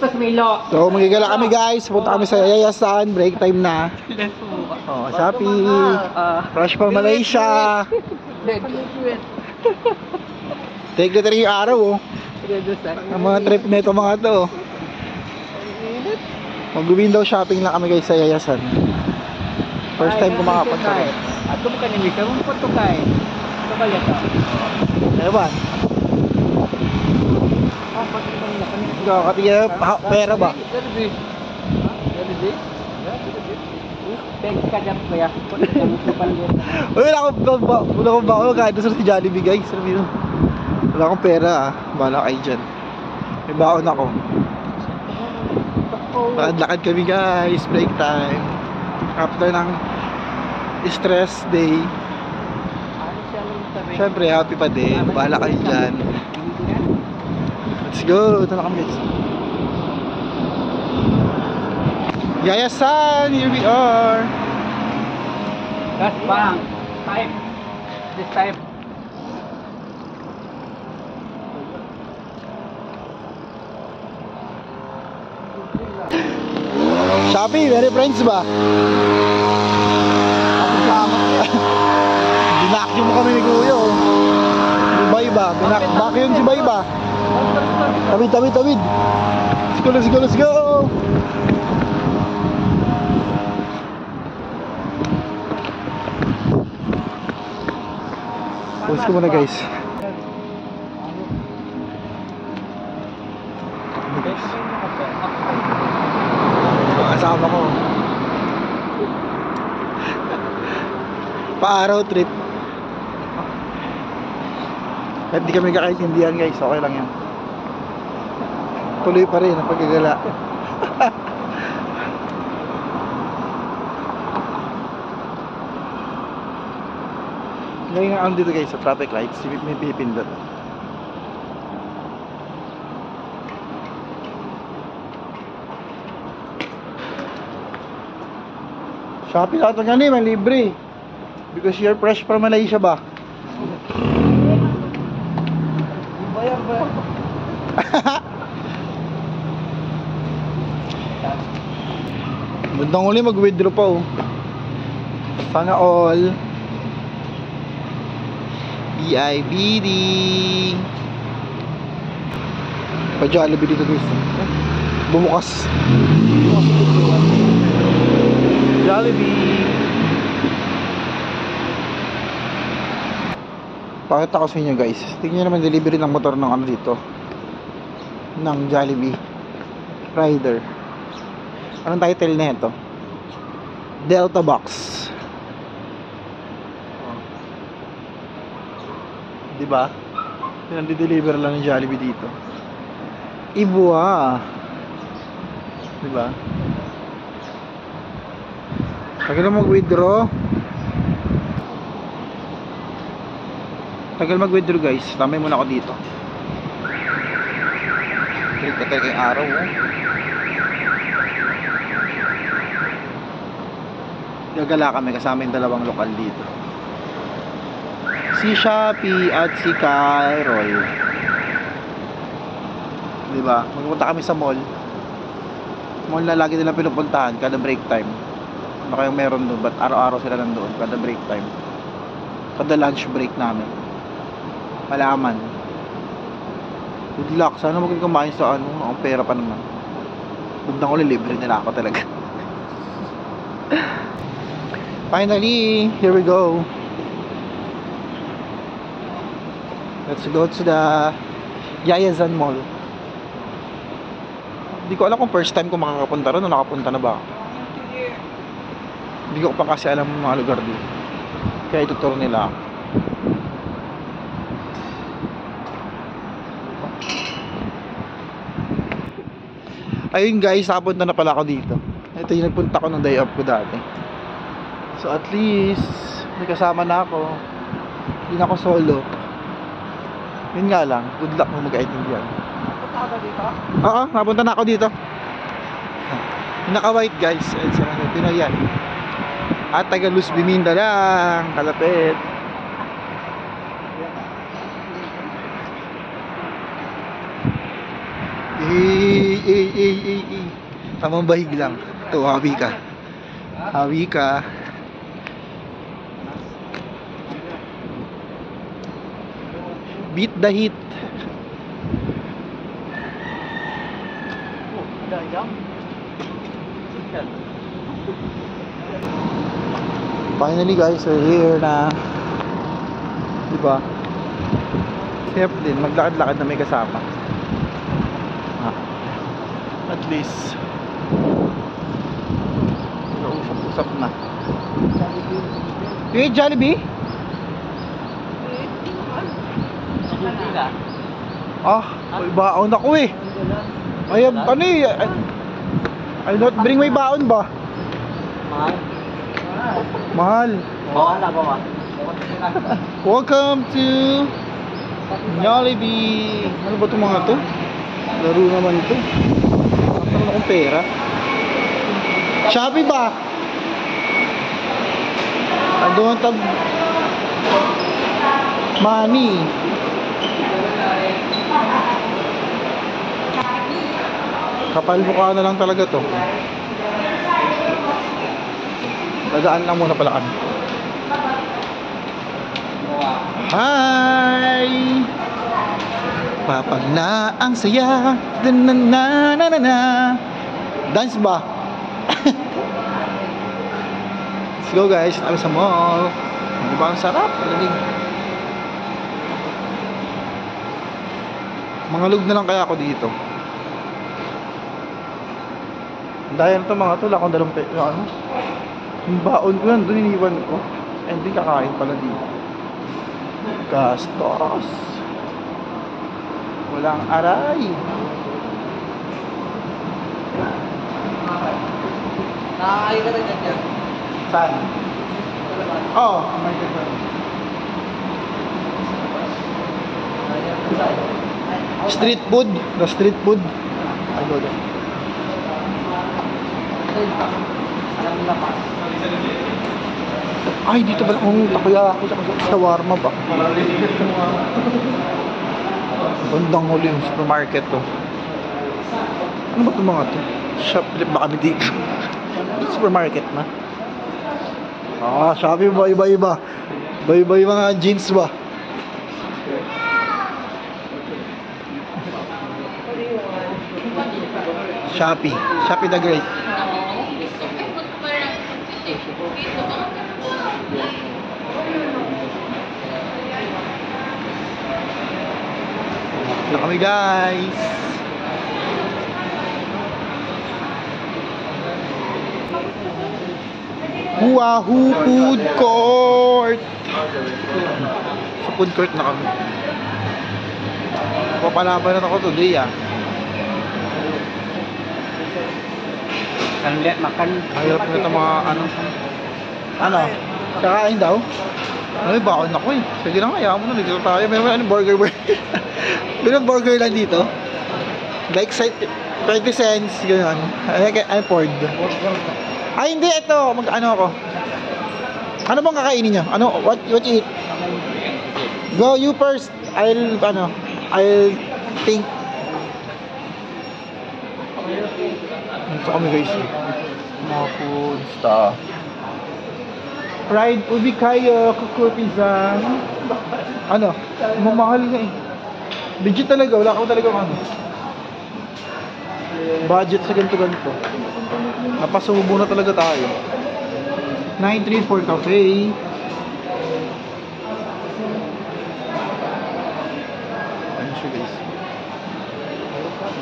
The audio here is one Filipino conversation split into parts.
Estos Milo. So magigala kami guys, punta kami sa Yayasan, break time na. Oh, Shopee, Fresh from Malaysia. Take na 3 araw oh. Ang mga trip na ito mga to. Mag-window shopping lang kami guys sa Yayasan. First time ko makapunta rin. Ato mo kanimi ka mong punto kay. Ito ba yata? Ano ba? Katiya, pera ba? Wala akong bako kahit sa Jollibee guys. Wala akong pera ah. Bala kayo dyan. May baon ako. Lakad kami guys. Break time. After ng stress day. Siyempre happy pa din. Bala kayo dyan. Let's go. Ito na kami guys. Yayasan. Here we are. Gas bang. Time. This time. Shopee, very friends ba? Binakyum kami ni Kuya oh. Si Bayba, binakyum si Bayba. Tawid. Let's go. Pause ko muna guys. Kasama ko. Pa-araw trip. Kahit di kami kakaintindihan guys, okay lang yan. Tuloy pa rin ang paggagala. Ngayon nga dito guys sa traffic lights, may pipindot. Shopee lahat ng ganun, may libre. Because you're fresh from Malaysia ba? Bayar. Bandang uli mag-withdraw pa oh. Sana all. BIBD. Pa-Jollibee dito guys. Bumukas. Jollibee. Pakita ko sa inyo guys. Tingnan naman delivery ng motor ng ano dito. Ng Jollibee Rider. Anong title na ito? Delta Box. Diba? Pinag-deliver lang ng Jollibee dito. Ibuwa. Diba? Tagal mag-withdraw. Guys. Tamay muna ako dito. Trip ka talaga yung araw oh. Gagala kami kasama yung dalawang lokal dito. Si Shopee at si Carol. Diba? Magpunta kami sa mall. Mall na lagi nilang pinupuntahan kada break time. Ano kayong meron doon? Ba't araw-araw sila nandoon kada break time? Kada lunch break namin. Malaman. Good luck. Sana maging kumain sa ano. Ang pera pa naman. Bugdang ulit libre nila ako talaga. Finally, here we go. Let's go to the Yayasan Mall. Hindi ko alam kung first time ko makakapunta ron o nakapunta na ba. Hindi ko pa kasi alam mga lugar dito. Kaya ituturo nila ako. Ayun guys, nakapunta na pala ako dito. Ito yung nagpunta ko nung day off ko dati. So at least may kasama na ako. Hindi na ako solo. Yun nga lang, good luck mo mag-identity yan. Napunta ka ba dito? Oo, napunta na ako dito. Naka-white guys. At sa Pinoy yan. At taga Luz Biminda lang. Kalapit. Tamang bahig lang. Ito, hawi ka. Hawi ka. Beat the heat. Finally guys, we're here na. Diba? Sarap din, maglakad-lakad na may kasama. At least usap-usap na. Jollibee? May baon ako eh. Ay, ano eh, I'll not bring my baon ba? Mahal. Welcome to Jollibee. Ano ba itong mga to? Laro naman ito. Ano akong pera? Shopee ba? Andun tag money. Kapal mukha na lang talaga to. Dadaan lang muna pala kami. Hi! Papag na ang saya. Na na na na na. Dance ba? Let's go guys. Kami sa mall. Ano ba ang sarap? Lalig. Mangalog na lang kaya ako dito. Dahil ito mga tula akong dalawang ano? Yung baon ko yan, doon iniwan ko. And di kakain pala dito. Gastos. Walang aray. Nakakain ka rin yan. Saan? Oo. Street food. The street food. I go there. Ay, dito ba kung takoyaki sa shawarma ba? Bandang huli yung supermarket to. Ano ba itong mga to? Shoplift ba kami dito? Supermarket na. Shopee ba? Iba-iba. Iba-iba yung mga jeans ba? Shopee. Shopee the Great. Na kami guys. Wahoo Food Court. Sa food court na kami. Papalaban na ako today Makan. Mahirap na ito mga ano? Kakain daw? Ay, bakon ako eh. Sige lang, ayaw mo na. Dito tayo. May burger. May burger lang dito. Like 20 cents. Gano'n. Ano poured? Ay, hindi. Ito. Ano ako? Ano bang kakainin nyo? Ano? What you eat? Go, you first. I'll think. Ito kami guys. Mga food stuff. Fried ubi kayo, kukur pizza. Ano? Mamahal nga eh. Legit talaga, wala ka talaga ano. Budget sa ganito. Napasubo na talaga tayo. 934 cafe. Ano siya guys?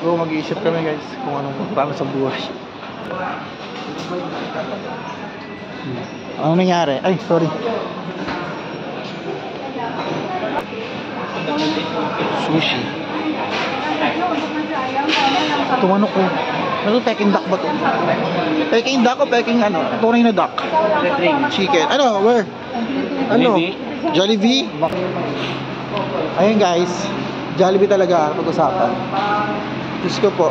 So mag-iisip kami guys kung anong paano sa buhay. Ano nangyari? Ay, sorry. Sushi. Tumano ko. Ano peking duck ba to? Peking duck o peking ano? Tunay na duck. Chicken. Ano? Where? Ano? Jollibee? Ayun guys. Jollibee talaga pag-usapan. Diyos ko po.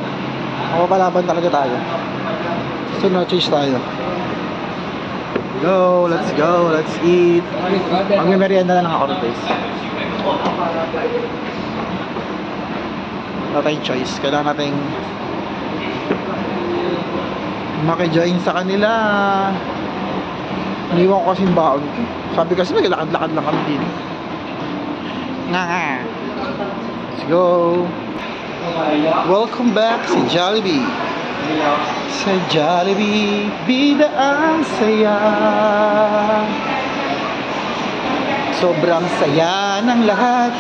Mapapalaban talaga tayo. So no-change tayo. Go, let's go, let's eat. Magme-merienda na lang ako guys. Wala tayong choice. Kailangan nating Maki-join sa kanila. Iniwan ko kasing baon ko. Sabi kasi maglakad-lakad lang kami din. Nga. Let's go. Welcome back sa Jollibee. Sa Jollibee, bida ang saya. Sobrang saya ng lahat.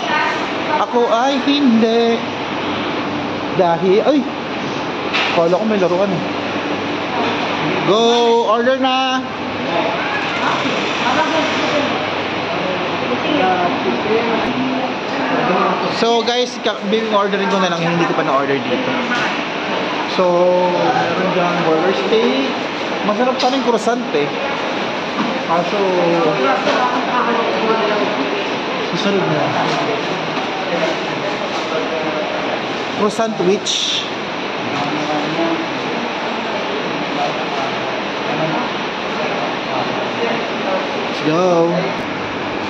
Ako ay hindi. Dahil, ay! Kala ko may laruan eh. Go! Order na! So guys, ordering ko na lang, hindi ko pa na-order dito. So, meron dyan burger steak. Masarap sana yung croissant eh. Kaso, susunod na. Croissant which? Let's go.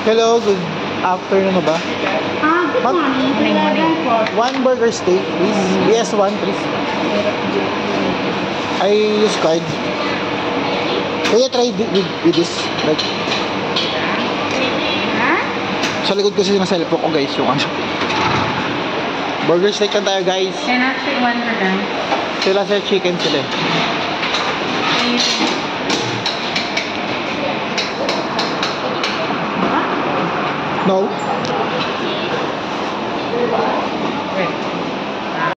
Hello, good afternoon na ba? Good morning. One burger steak, please. Yes, one, please. I use card. Can you try with this? Like, sa likod kasi ng cellphone ko guys, yung ano. Burger steak lang tayo guys. Can I take one for them? Sila sa chicken sila. No?